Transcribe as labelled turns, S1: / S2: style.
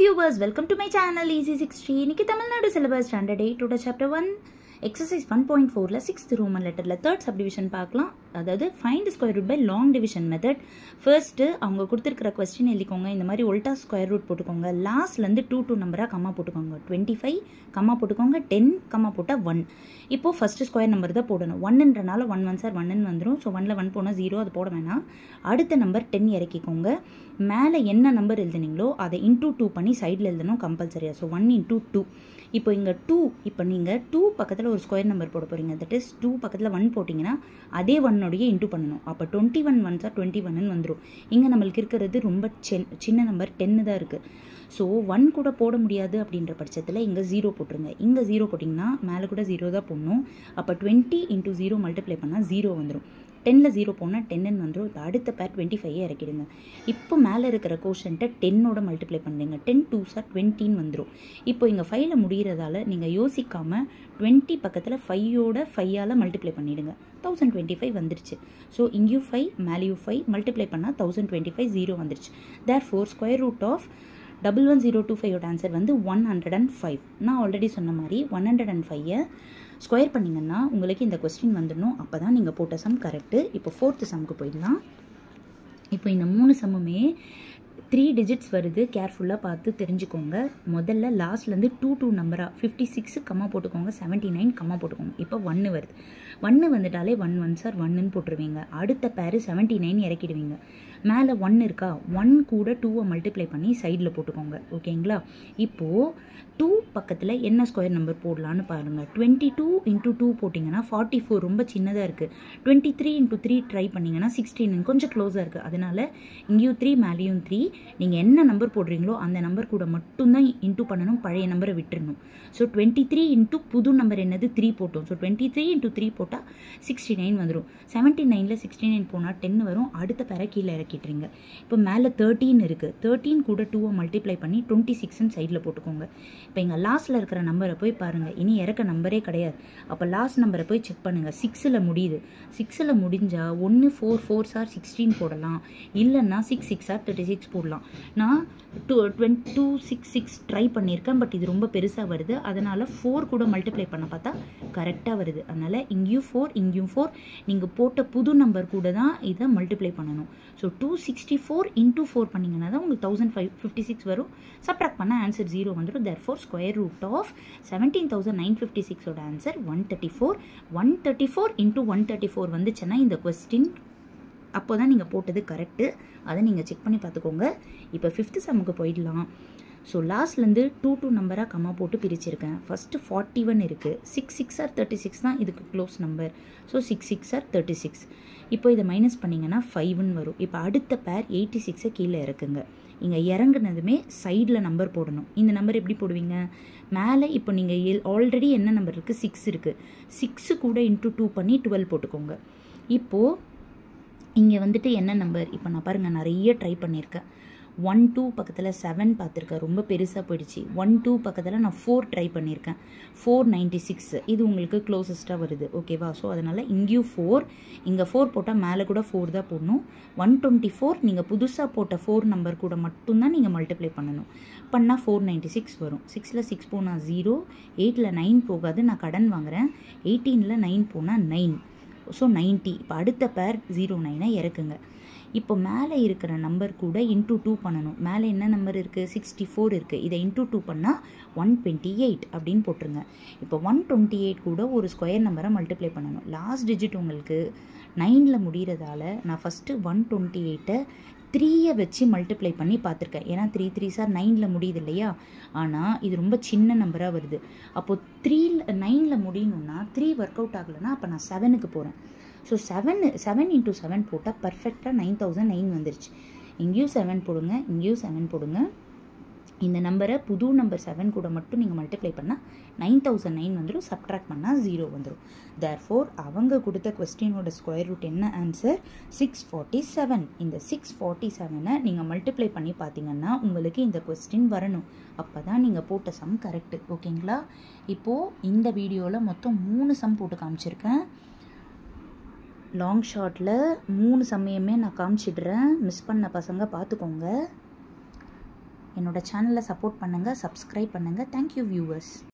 S1: viewers, welcome to my channel Easy 60. இன்னைக்கு Tamil Nadu syllabus standard 8 ஓட chapter 1 exercise 1.4 ல 6th Roman letterல 3rd subdivision பார்க்கலாம். அதாவது find the square root by long division method. First அவங்க கொடுத்திருக்கிற question எழுதிக்கோங்க. இந்த மாதிரி உல்டா ஸ்கொயர் ரூட் போட்டுக்கோங்க. லாஸ்ட்ல இருந்து 2 நம்பரா கமா போட்டுக்கோங்க. 25 கமா போட்டுக்கோங்க. 10 கமா போட்டா 1. இப்போ ஃபர்ஸ்ட் ஸ்கொயர் நம்பர் தான் போடணும். 1ன்றனால 1 1 சார் 1 ன்னு வந்துரும். சோ 1ல 1 போனா 0 அது போட வேணாம். அடுத்த நம்பர் 10 இறக்கிக்கோங்க. மேல என்ன நம்பர் எழுதுனீங்களோ அதை into 2 பண்ணி சைடுல எழுதணும் கம்பல்சரியா. So 1 into 2. இப்போ இங்க 2 இப்போ நீங்க 2 பக்கத்துல ஒரு ஸ்கொயர் நம்பர் போட போறீங்க. தட் இஸ் 2 பக்கத்துல 1 போட்டீங்கன்னா அதே 1 ஓடயே இன்டு பண்ணனும். அப்ப 21 1 சார் 21 ன்னு வந்துரும். இங்க நமக்கு இருக்கிறது ரொம்ப சின்ன நம்பர் 10 தான் இருக்கு. சோ 1 கூட போட முடியாது அப்படின்ற பட்சத்துல இங்க 0 போட்டுருங்க. இங்க 0 போட்டீங்கன்னா மேல கூட 0 தான் போடணும். அப்ப 20 into 0 மல்டிப்ளை பண்ணா 0 வந்துரும். 10ல 0 போனா 10 ன்னு வந்துரும். அடுத்த பேர் 25 இறக்கிடுங்க. இப்போ மேல இருக்கிற கோஷன்ட்ட 10 ஓட மல்டிப்ளை பண்ணுங்க. 10 2 சார் 20 ன்னு வந்துரும். இப்போ இங்க 5ல முடியறதால நீங்க யோசிக்காம 20 பக்கத்துல 5 ஓட 5 ஆல மல்டிப்ளை பண்ணிடுங்க. 1025 வந்துருச்சு. சோ இங்கேயும் 5 மேலயும் 5 மல்டிப்ளை பண்ணா 1025 0 வந்துருச்சு. therefore square root of 11025 ஓட ஆன்சர் வந்து 105. நான் ஆல்ரெடி சொன்ன மாதிரி 105 ஸ்கொயர் பண்ணீங்கன்னா உங்களுக்கு இந்த क्वेश्चन வந்துடணும். அப்பதான் நீங்க போட்ட சம் கரெக்ட். இப்போ 4th சம்க்கு போயிடலாம். இப்போ இந்த 3 சம்முமே 3 டிஜிட்ஸ் வருது. கேர்ஃபுல்லா பார்த்து தெரிஞ்சுக்கோங்க. முதல்ல லாஸ்ட்ல இருந்து 2 நம்பரா 56 கமா போட்டுக்கோங்க. 79 கமா போட்டுக்கோங்க. இப்போ 1 வருது. 1 வந்துட்டாலே 1 1 சார் 1 ன்னு போட்டுருவீங்க. அடுத்த பேர் 79 இறக்கிடுவீங்க. மேல 1 இருக்கா 1 கூட 2 மல்டிப்ளை பண்ணி சைடுல போட்டுக்கோங்க. ஓகேங்களா? இப்போ 2 பக்கத்துல என்ன ஸ்கொயர் நம்பர் போடலாம்னு பாருங்க. 22 into 2 போட்டீங்கன்னா 44 ரொம்ப சின்னதா இருக்கு. 23 into 3 ட்ரை பண்ணீங்கன்னா 16 கொஞ்சம் க்ளோஸா இருக்கு. அதனால இங்கேயும் 3 மேலேயும் 3. நீங்க என்ன நம்பர் போடுறீங்களோ அந்த நம்பர் கூட மட்டும் தான் இன்டு பண்ணணும். பழைய நம்பரை விட்டுறணும். ஸோ 23 into புது நம்பர் என்னது 3 போட்டோம். ஸோ 23 into 3 போட்டா 69 வந்துடும். 79ல 69 போனா 10 வரும். அடுத்த பேரை கீழே இறக்கிட்டுறீங்க. இப்போ மேலே 13 இருக்கு. 13 கூட 2 மல்டிப்ளை பண்ணி 26 சைடில் போட்டுக்கோங்க. இப்போ இங்கே லாஸ்ட்ல இருக்கிற நம்பரை போய் பாருங்க. இனி இறக்க நம்பரே கிடையாது. அப்போ லாஸ்ட் நம்பரை போய் செக் பண்ணுங்க. 6ல் முடியுது. 6ல் முடிஞ்சா 1 4 4 சார் 16 போடலாம். இல்லைன்னா 6 6 சார் 36 போடலாம். நான் 266 ட்ரை பண்ணியிருக்கேன். பட் இது ரொம்ப பெருசாக வருது. அதனால 4 கூட மல்டிப்ளை பண்ண பார்த்தா கரெக்டாக வருது. அதனால இங்கேயும் 4 இங்கேயும் 4 நீங்கள் போட்ட புது நம்பர் கூட தான் இதை மல்டிப்ளை பண்ணணும். ஸோ 264 into 4 பண்ணிங்கன்னா தான் உங்களுக்கு 1056 வரும். சப்ட்ராக்ட் பண்ண ஆன்சர் 0 வந்துடும். therefore ஸ்கொயர் ரூட் ஆஃப் 17956 ஓட ஆன்சர் 134. 134 into 134 வந்துச்சுன்னா இந்த கொஸ்டின் அப்போ தான் நீங்கள் போட்டது கரெக்டு. அதை நீங்கள் செக் பண்ணி பார்த்துக்கோங்க. இப்போ 5th சம்முக்கு போயிடலாம். ஸோ லாஸ்ட்லேருந்து 2 நம்பராக கம்மா போட்டு பிரிச்சிருக்கேன். ஃபஸ்ட்டு 41 இருக்குது. 6 6 ஆர் 36 தான் இதுக்கு க்ளோஸ் நம்பர். So 6 6 R 36. இப்போ இதை மைனஸ் பண்ணிங்கன்னா 5ன்னு வரும். இப்போ அடுத்த பேர் 86 கீழே இறக்குங்க. இங்கே இறங்குனதுமே சைடில் நம்பர் போடணும். இந்த நம்பர் எப்படி போடுவீங்க? மேலே இப்போ நீங்கள் ஆல்ரெடி என்ன நம்பர் இருக்குது 6 இருக்குது. 6 கூட into 2 பண்ணி 12 போட்டுக்கோங்க. இப்போது இங்கே வந்துட்டு என்ன நம்பர்? இப்போ நான் பாருங்கள் நிறைய ட்ரை பண்ணியிருக்கேன். 1 2 பக்கத்தில் 7 பார்த்துருக்கேன். ரொம்ப பெருசாக போயிடுச்சு. 1 2 பக்கத்தில் நான் 4 ட்ரை பண்ணியிருக்கேன். 496 இது உங்களுக்கு க்ளோசஸ்ட்டாக வருது. ஓகேவா? ஸோ அதனால் இங்கேயும் 4 இங்கே 4 போட்டால் மேலே கூட 4 தான் போடணும். 124 நீங்கள் புதுசாக போட்ட 4 நம்பர் கூட மட்டும்தான் நீங்கள் மல்டிப்ளை பண்ணணும். பண்ணால் 496 வரும். 6ல் 6 போனால் 0. 8ல் 9 போகாது. நான் கடன் வாங்குகிறேன். 18ல் 9 போனால் 9. ஸோ 90. இப்போ அடுத்த பேர் 09 இறக்குங்க. இப்போ மேலே இருக்கிற நம்பர் கூட into 2 பண்ணணும். மேலே என்ன நம்பர் இருக்குது 64 இருக்குது. இதை into 2 பண்ணால் 128 அப்படின்னு போட்டுருங்க. இப்போ 128 கூட ஒரு ஸ்கொயர் நம்பரை மல்டிப்ளை பண்ணணும். லாஸ்ட் டிஜிட் உங்களுக்கு 9ல் முடிகிறதால நான் ஃபஸ்ட்டு 128 3 வச்சு மல்டிப்ளை பண்ணி பார்த்துருக்கேன். ஏன்னா 3 3 சார் 9ல் முடியுது இல்லையா? ஆனால் இது ரொம்ப சின்ன நம்பராக வருது. அப்போது 9ல் முடியணும்னா 3 ஒர்க் அவுட் ஆகலைன்னா அப்போ நான் 7க்கு போகிறேன். ஸோ 7 into 7 போட்டால் பர்ஃபெக்டாக 9009 வந்துருச்சு. இங்கேயும் 7 போடுங்க. இங்கேயும் 7 போடுங்க. இந்த நம்பரை புது நம்பர் 7 கூட மட்டும் நீங்கள் மல்டிப்ளை பண்ணால் 9009 வந்துடும். சப்ட்ராக்ட் பண்ணால் 0 வந்துடும். therefore அவங்க கொடுத்த கொஸ்டினோட ஸ்கொயர் ரூட் என்ன ஆன்சர் 647. இந்த 647 நீங்கள் மல்டிப்ளை பண்ணி பார்த்தீங்கன்னா உங்களுக்கு இந்த கொஸ்டின் வரணும். அப்போ தான் நீங்கள் போட்ட சம் கரெக்டு. ஓகேங்களா? இப்போது இந்த வீடியோவில் மொத்தம் 3 சம் போட்டு காமிச்சிருக்கேன். லாங் ஷார்ட்டில் 3 சமயமே நான் காமிச்சிடுறேன். மிஸ் பண்ண பசங்க பார்த்துக்கோங்க. என்னோட சேனலை சப்போர்ட் பண்ணுங்கள், சப்ஸ்கிரைப் பண்ணுங்கள். Thank you viewers.